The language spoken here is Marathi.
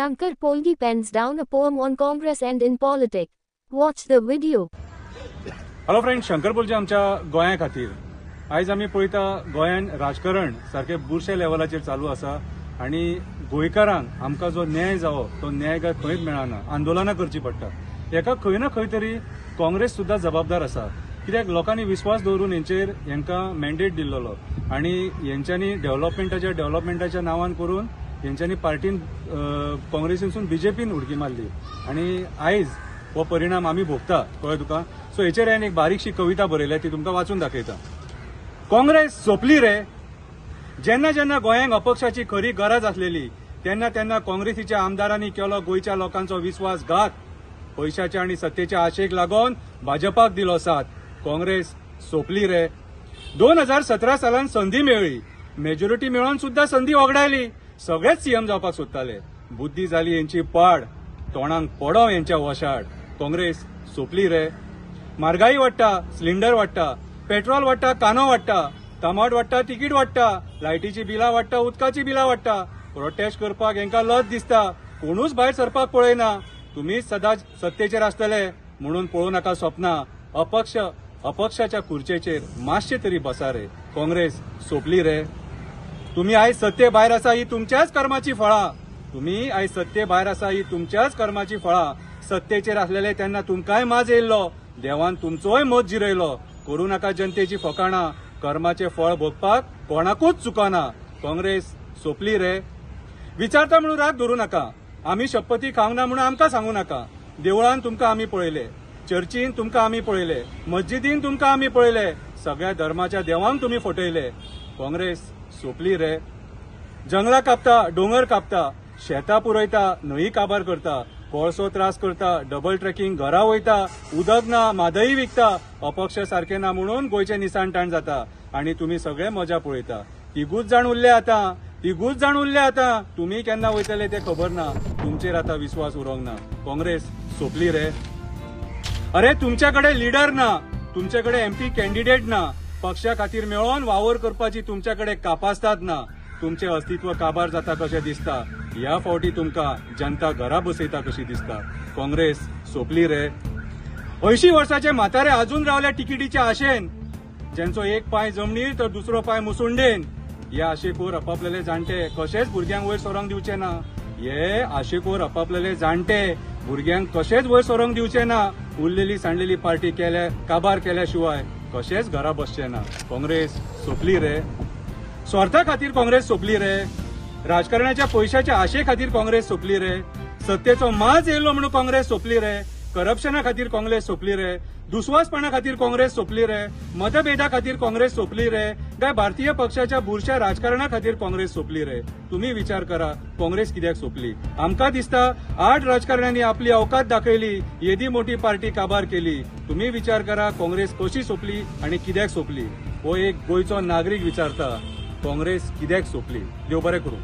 Shankar Polgi pens down a poem on Congress and in politics. Watch the video. Hello friend, Shankar पोलजी आमच्या गोंया खातीर आयज आमी पळयता गोंयान राजकारण सारखे बुरशे लेवलाचेर चालू आसा आणि गोंयकारांक आमकां जो न्याय जावो तो न्याय काय खंयच मेळना, आंदोलनां करची पडटा. हेका खंय ना खंय तरी काँग्रेस सुद्धा जबाबदार आसा, कित्याक लोकांनी विश्वास दवरून हेंकां मॅन्डेट दिल्लो आणि हेंच्यांनी डेव्हलपमेंटाच्या नांवान करून हेंच्यांनी पार्टीन काँग्रेसीसून बीजेपीन उडकी मारली आणि आयज हो परिणाम आमी भोगता. कळ्ळें तुका? सो हेचेर हांवें एक बारीकशी कविता बरयल्या, ती तुमकां वाचून दाखयता. काँग्रेस सोंपली रे. जेन्ना जेन्ना गोंयांक अपक्षाची खरी गरज आसलेली तेन्ना तेन्ना काँग्रेसीच्या आमदारांनी केलो गोंयच्या लोकांचो विश्वासघात. पैशाच्या आणि सत्तेच्या आशेक लागून भाजपाक दिलो साथ. काँग्रेस सोंपली रे. 2017 सालान संधी मेळ्ळी, मेजॉरिटी मेळोन सुद्धा संधी वगडायली. सगळेच सीएम जावपाक सोदताले. बुद्धी जाली हेंची पाड, तोंडांक पडो हेंच्या वशाड. काँग्रेस सोंपली रे. म्हारगाई वाडटा, सिलिंडर वाडटा, पेट्रोल वाडटा, कांदो वाडटा, टमाट वाडटा, तिकीट वाडटा, लायटीची बिलां वाडटा, उदकाची बिलां वाडटा. प्रोटेस्ट करपाक हेंकां लज दिसता, कोणूच भायर सरपाक पळयना. तुम्हीच सदांच सत्तेचेर आसतले म्हणून पळोव नाका सपना. अपक्षाच्या खुर्चेचेर मातशे तरी बसा रे. काँग्रेस सोंपली रे. तुम्ही आयज सत्ते भायर आसा ही तुमच्याच कर्माची फळां. सत्तेचेर असलेले तेन्ना तुमकांय माज येयल्लो, देवान तुमचोय मत जिरयलो. करूं नाका जनतेची फकाणां, कर्माचे फळ भोगपाक कोणाकूच चुकना. काँग्रेस सोंपली रे. विचारता म्हणून राग धरू नाका. आमी शपथी खावंक ना म्हणून आमकां सांगू नाका. देवळान तुमकां आमी पळयले, चर्चीन तुमकां आमी पळयले, मस्जिदीन तुमकां आमी पळयले, सगळ्या धर्माच्या देवांक तुम्ही फटयले. काँग्रेस सोंपली रे. जंगलां कापता, दोंगर कापता, शेतां पुरयता, न्हंय काबार करता, कोळसो त्रास करता, डबल ट्रॅकिंग घरा वयता, उदक ना म्हादई विकता. अपक्ष सारखे ना म्हणून गोंयचे निसाणटाण जाता आणि तुम्ही सगळे मजा पळयता. तिगूच जाण उरले आतां. तुम्ही केन्ना वयतले ते खबर ना. तुमचेर आतां विश्वास उरोंक ना. काँग्रेस सोंपली रे. अरे तुमच्याकडे लीडर ना, तुमच्याकडे एमपी कॅन्डिडेट ना, पक्षा खातीर मेळोन वावर करपाची तुमच्याकडे कापासतात ना. तुमचे अस्तित्व काबार जाता कशें दिसता. ह्या फावटी तुमकां जनता घरा बसयता कशी दिसता. काँग्रेस सोंपली रे. 80 वर्साचे म्हातारे अजून रावल्या तिकिटीच्या आशेन, ज्यांचो एक पाय जमनीर तर दुसरो पाय मुसुंडेन. ह्या आशेखोर आपापलेले जाणटे कशेच भुरग्यांक वयर सरोंक दिवचे ना. हे आशेखोर आपापलेले जाणटे भुरग्यांक कशेच वयर सरोंक दिवचे ना. उरलेली सांडलेली पार्टी काबार केल्याशिवाय कशेच घरा बसचे ना. काँग्रेस सोंपली रे. स्वार्था खातीर काँग्रेस सोंपली रे. राजकारणाच्या पैशाच्या आशे खातीर काँग्रेस सोंपली रे. सत्तेचो माज येयल्लो म्हणून काँग्रेस सोंपली रे. करप्शना खातीर काँग्रेस सोंपली रे. दुस्वासपणा खातीर काँग्रेस सोंपली रे. मतभेदा खातीर काँग्रेस सोंपली रे. काय भारतीय पक्षाच्या बुरश्या राजकारणा खातीर काँग्रेस सोंपली रे. तुम्ही विचार करा, काँग्रेस कित्याक सोंपली? आमकां दिसता 8 राजकारण्यांनी आपली अवकात दाखयली, येदी मोठी पार्टी काबार केली. तुम्ही विचार करा, काँग्रेस कशी सोंपली आणि कित्याक सोंपली? हो एक गोंयचो नागरीक विचारता, काँग्रेस कित्याक सोंपली? देव बरें करूं.